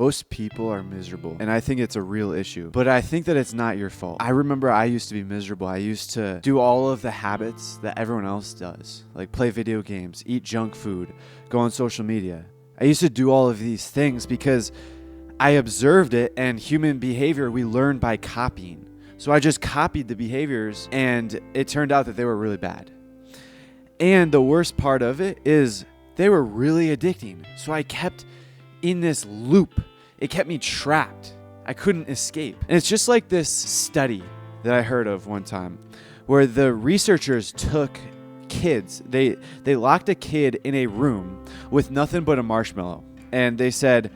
Most people are miserable, and I think it's a real issue, but I think that it's not your fault. I remember I used to be miserable. I used to do all of the habits that everyone else does, like play video games, eat junk food, go on social media. I used to do all of these things because I observed it, and human behavior we learn by copying. So I just copied the behaviors, and it turned out that they were really bad. And the worst part of it is they were really addicting. So I kept in this loop. It kept me trapped. I couldn't escape. And it's just like this study that I heard of one time where the researchers took kids. They locked a kid in a room with nothing but a marshmallow. And they said,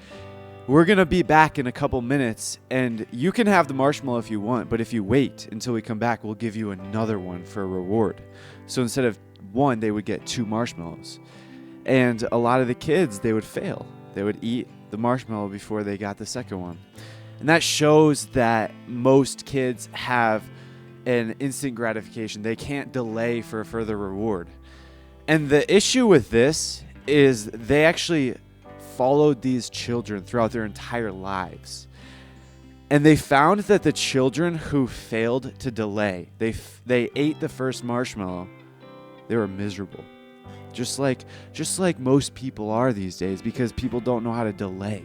we're going to be back in a couple minutes, and you can have the marshmallow if you want, but if you wait until we come back, we'll give you another one for a reward. So instead of one, they would get 2 marshmallows. And a lot of the kids, they would fail. They would eat the marshmallow before they got the second one. And that shows that most kids have an instant gratification. They can't delay for a further reward. And the issue with this is they actually followed these children throughout their entire lives. And they found that the children who failed to delay, they ate the first marshmallow, they were miserable. Just like most people are these days, because people don't know how to delay.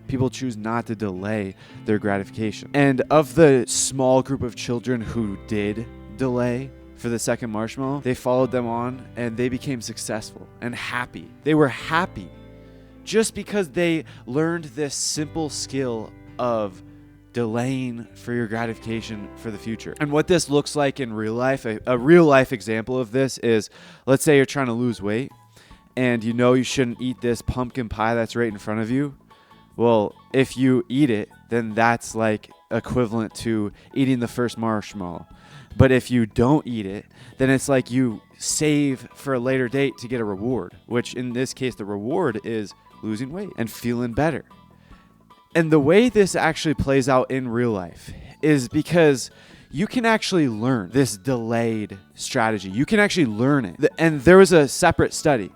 People choose not to delay their gratification. And of the small group of children who did delay for the second marshmallow, they followed them on and they became successful and happy. They were happy just because they learned this simple skill of delaying for your gratification for the future. And what this looks like in real life, a real life example of this is, let's say you're trying to lose weight and you know you shouldn't eat this pumpkin pie that's right in front of you. Well, if you eat it, then that's like equivalent to eating the first marshmallow. But if you don't eat it, then it's like you save for a later date to get a reward, which in this case, the reward is losing weight and feeling better. And the way this actually plays out in real life is because you can actually learn this delayed strategy. You can actually learn it. And there was a separate study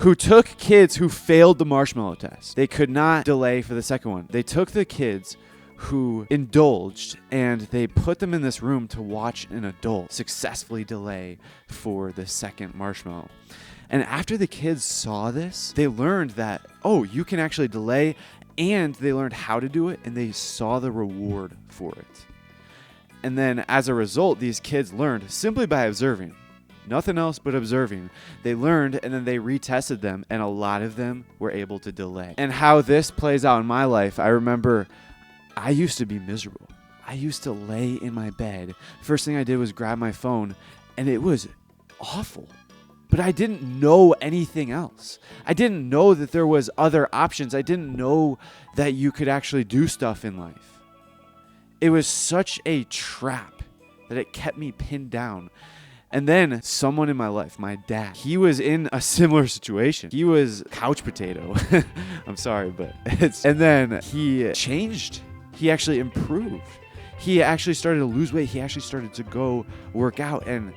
who took kids who failed the marshmallow test. They could not delay for the second one. They took the kids who indulged and they put them in this room to watch an adult successfully delay for the second marshmallow. And after the kids saw this, they learned that, oh, you can actually delay. And they learned how to do it, and they saw the reward for it. And then as a result, these kids learned simply by observing. Nothing else but observing. They learned, and then they retested them, and a lot of them were able to delay. And how this plays out in my life, I remember I used to be miserable. I used to lay in my bed. First thing I did was grab my phone, and it was awful. But I didn't know anything else. I didn't know that there was other options. I didn't know that you could actually do stuff in life. It was such a trap that it kept me pinned down. And then someone in my life, my dad, he was in a similar situation. He was couch potato. I'm sorry, but and then he changed. He actually improved. He actually started to lose weight. He actually started to go work out. And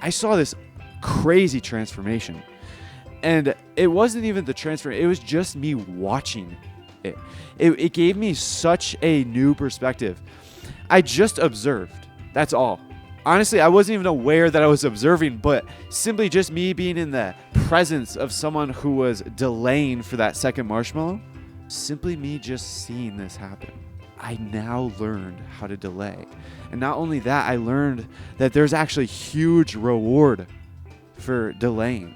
I saw this crazy transformation. And it wasn't even the transformation. It was just me watching it. It gave me such a new perspective. I just observed. That's all. Honestly, I wasn't even aware that I was observing, but simply just me being in the presence of someone who was delaying for that second marshmallow, simply me just seeing this happen, I now learned how to delay. And not only that, I learned that there's actually huge reward for delaying.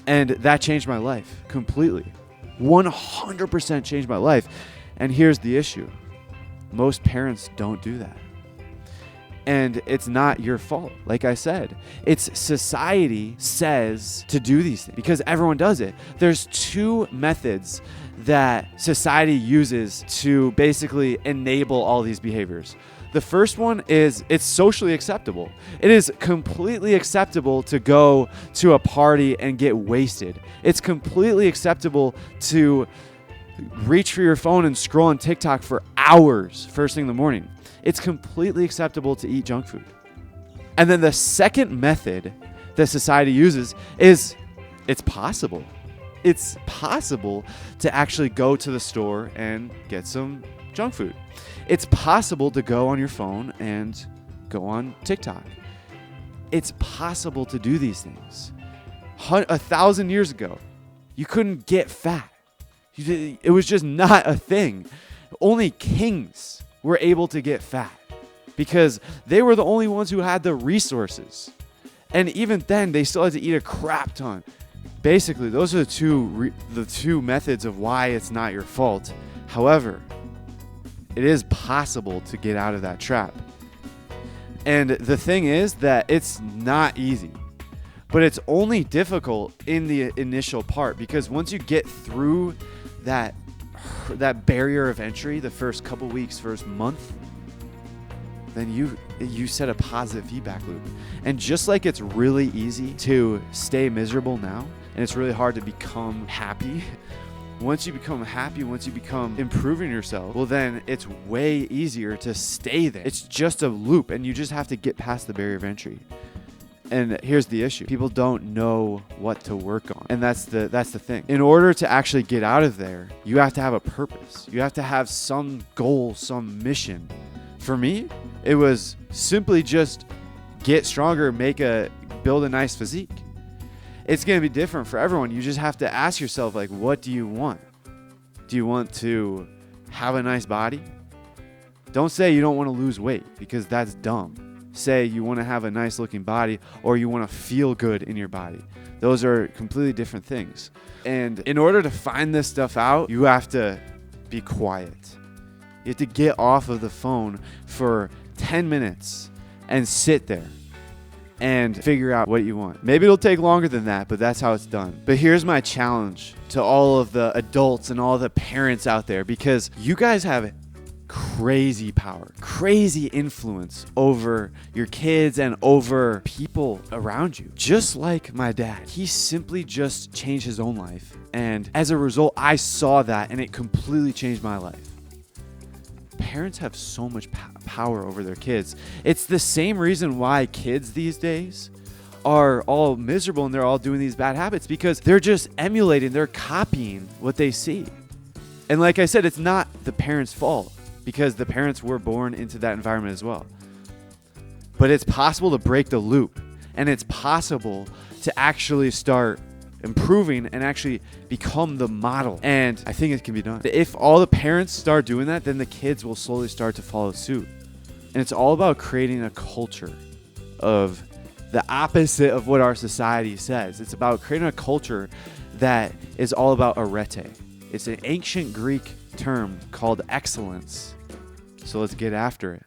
And that changed my life completely. 100% changed my life. And here's the issue. Most parents don't do that. And it's not your fault. Like I said, it's society says to do these things because everyone does it. There's 2 methods that society uses to basically enable all these behaviors. The first one is it's socially acceptable. It is completely acceptable to go to a party and get wasted. It's completely acceptable to reach for your phone and scroll on TikTok for hours first thing in the morning. It's completely acceptable to eat junk food. And then the second method that society uses is it's possible. It's possible to actually go to the store and get some junk food. It's possible to go on your phone and go on TikTok. It's possible to do these things. 1,000 years ago, you couldn't get fat. It was just not a thing. Only kings were able to get fat because they were the only ones who had the resources. And even then, they still had to eat a crap ton. Basically, those are the two methods of why it's not your fault. However, it is possible to get out of that trap. And the thing is that it's not easy, but it's only difficult in the initial part, because once you get through that barrier of entry, the first couple weeks, first month, then you set a positive feedback loop. And just like it's really easy to stay miserable now, and it's really hard to become happy, once you become happy, once you become improving yourself, well, then it's way easier to stay there. It's just a loop, and you just have to get past the barrier of entry. And here's the issue. People don't know what to work on. And that's the thing. In order to actually get out of there, you have to have a purpose. You have to have some goal, some mission. For me, it was simply just get stronger, build a nice physique. It's going to be different for everyone. You just have to ask yourself, like, what do you want? Do you want to have a nice body? Don't say you don't want to lose weight, because that's dumb. Say you want to have a nice looking body, or you want to feel good in your body. Those are completely different things. And in order to find this stuff out, you have to be quiet. You have to get off of the phone for 10 minutes and sit there and figure out what you want. Maybe it'll take longer than that, but that's how it's done. But here's my challenge to all of the adults and all the parents out there, because you guys have crazy power, crazy influence over your kids and over people around you. Just like my dad, he simply just changed his own life. And as a result, I saw that, and it completely changed my life. Parents have so much power over their kids. It's the same reason why kids these days are all miserable and they're all doing these bad habits, because they're just emulating, they're copying what they see. And like I said, it's not the parents' fault, because the parents were born into that environment as well. But it's possible to break the loop, and it's possible to actually start improving and actually become the model. And I think it can be done. If all the parents start doing that, then the kids will slowly start to follow suit. And it's all about creating a culture of the opposite of what our society says. It's about creating a culture that is all about arete. It's an ancient Greek term called excellence. So let's get after it.